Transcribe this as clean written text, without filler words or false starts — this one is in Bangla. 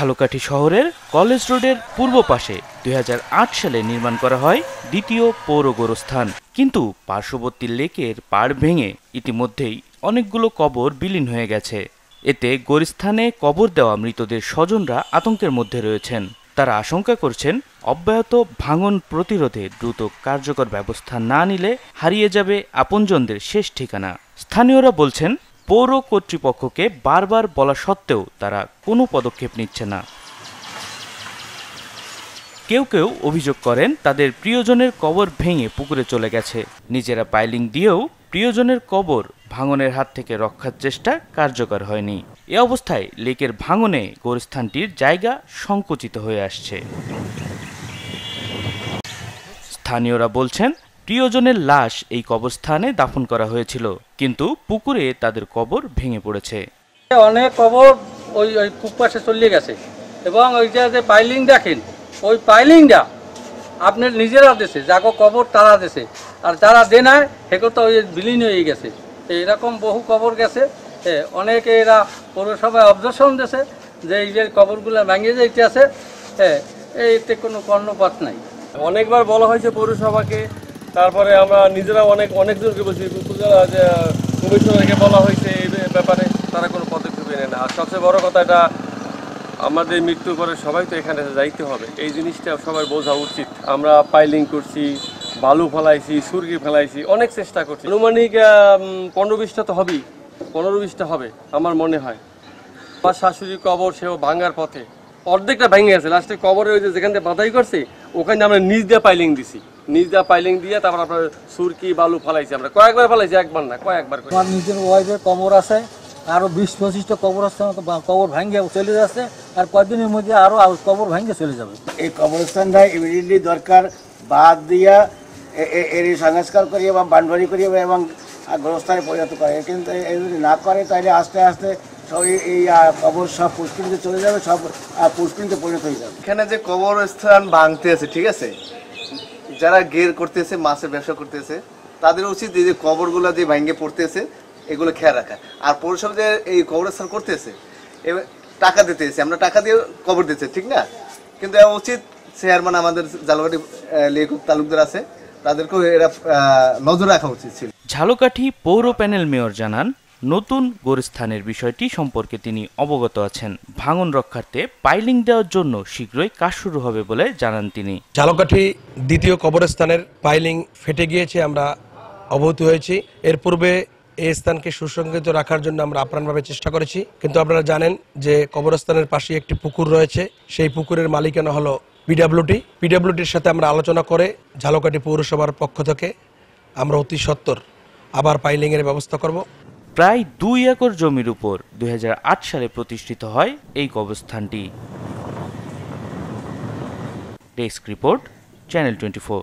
ঝালকাঠি শহরের কলেজ রোডের পূর্ব পাশে ২০০৮ সালে নির্মাণ করা হয় দ্বিতীয় পৌর গোরস্থান। কিন্তু পার্শ্ববর্তী লেকের পাড় ভেঙে ইতিমধ্যেই অনেকগুলো কবর বিলীন হয়ে গেছে। এতে গোরস্থানে কবর দেওয়া মৃতদের স্বজনরা আতঙ্কের মধ্যে রয়েছেন। তারা আশঙ্কা করছেন অব্যাহত ভাঙন প্রতিরোধে দ্রুত কার্যকর ব্যবস্থা না নিলে হারিয়ে যাবে আপনজনদের শেষ ঠিকানা। স্থানীয়রা বলছেন, পৌর কর্তৃপক্ষকে বারবার বলা সত্ত্বেও তারা কোনো পদক্ষেপ নিচ্ছে না। কেউ কেউ অভিযোগ করেন তাদের প্রিয়জনের কবর ভেঙে পুকুরে চলে গেছে। নিজেরা পাইলিং দিয়েও প্রিয়জনের কবর ভাঙনের হাত থেকে রক্ষার চেষ্টা কার্যকর হয়নি। এ অবস্থায় লেকের ভাঙনে গোরস্থানটির জায়গা সংকুচিত হয়ে আসছে। স্থানীয়রা বলছেন, প্রিয়জনের লাশ এই কবরস্থানে দাফন করা হয়েছিল, কিন্তু পুকুরে তাদের কবর ভেঙে পড়েছে। অনেক কবর ওই কূপ পাশে চলে গেছে এবং ওইটা যে পাইলিং দেখেন, ওই পাইলিংটা আপনার নিজেরা দেশে যাকে কবর তারা দেশে, আর যারা দেনায় সেগুলো তো ওই বিলীন হয়ে গেছে। এরকম বহু কবর গেছে। অনেকে এরা পৌরসভায় অবজেকশন দিয়েছে যে এই যে কবরগুলো ভেঙে যাইতে আছে, এতে কোনো কর্ণপাত নাই। অনেকবার বলা হয়েছে পৌরসভাকে, তারপরে আমরা নিজেরা অনেকজনকে বলছি, কমিশনারকে বলা হয়েছে এই ব্যাপারে, তারা কোনো পদক্ষেপ নেয় না। আর সবচেয়ে বড় কথা, এটা আমাদের মৃত্যুর পরে সবাই তো এখানে যাইতে হবে, এই জিনিসটা সবাই বোঝা উচিত। আমরা পাইলিং করছি, বালু ফেলাইছি, সুরকি ফেলাইছি, অনেক চেষ্টা করছি। আনুমানিক 15-20টা তো হবেই, 15-20টা হবে আমার মনে হয়। আমার শাশুড়ি কবর সেও ভাঙার পথে, অর্ধেকটা ভেঙে গেছে। লাস্টে কবরের ওই যে যেখান থেকে বাধাই করছে ওখানে আমরা নিচ দিয়ে পাইলিং দিছি, নিচ দিয়ে পাইলিং দিয়ে তারপর আপনার সুরকি বালু ফেলাইছি। আমরা কয়েকবার ফেলাইছি, একবার না কয়েকবার। আমার নিজের ওয়াইফের কবর আছে, আরও 20-25টা কবর আছে, কবর ভেঙে চলে যাচ্ছে, আর কয়েকদিনের মধ্যে আরও কবর ভেঙে চলে যাবে। এই কবরস্থানটা ইমিডিয়েটলি দরকার, বাদ দিয়া এর সংস্কার করিয়ে বা বানভারি করিয়ে এবং গোরস্থানে পরিণত করে। কিন্তু এই যদি না করে তাহলে আস্তে আস্তে সব এই কবর সব পুষ্করিণীতে চলে যাবে, সব পুষ্করিণীতে পরিণত হয়ে যাবে। এখানে যে কবরস্থান ভাঙতে আছে, ঠিক আছে, যারা গের করতেছে, মাছের ব্যবসা করতেছে, তাদের উচিত এই যে কবরগুলো যে ভাঙে পড়তেছে এগুলো খেয়াল রাখা। আর পৌরসভা যে এই কবরস্থান করতেছে, এবার টাকা দিতেছে, আমরা টাকা দিয়ে কবর দিতেছে, ঠিক না? কিন্তু উচিত চেয়ারম্যান আমাদের ঝালকাঠি লেখক তালুকদার আছে, তাদেরকেও এরা নজর রাখা উচিত ছিল। ঝালকাঠি পৌর প্যানেল মেয়র জানান, নতুন গোরস্থানের বিষয়টি সম্পর্কে তিনি অবগত আছেন। ভাঙন রক্ষার্থে পাইলিং দেওয়ার জন্য শীঘ্রই কাজ শুরু হবে বলে জানান তিনি। ঝালকাঠি দ্বিতীয় কবরস্থানের পাইলিং ফেটে গিয়েছে, আমরা অবহিত হয়েছি। এর পূর্বে এই স্থানকে সুসংগঠিত রাখার জন্য আমরা আপ্রাণভাবে চেষ্টা করেছি, কিন্তু আপনারা জানেন যে কবরস্থানের পাশে একটি পুকুর রয়েছে, সেই পুকুরের মালিকানা হলো পিডব্লিউটির সাথে আমরা আলোচনা করে ঝালকাঠি পৌরসভার পক্ষ থেকে আমরা অতি সত্বর আবার পাইলিং এর ব্যবস্থা করব। প্রায় 2 একর জমির উপর 2008 সালে প্রতিষ্ঠিত হয় এই কবরস্থানটি। Desk report, channel 24।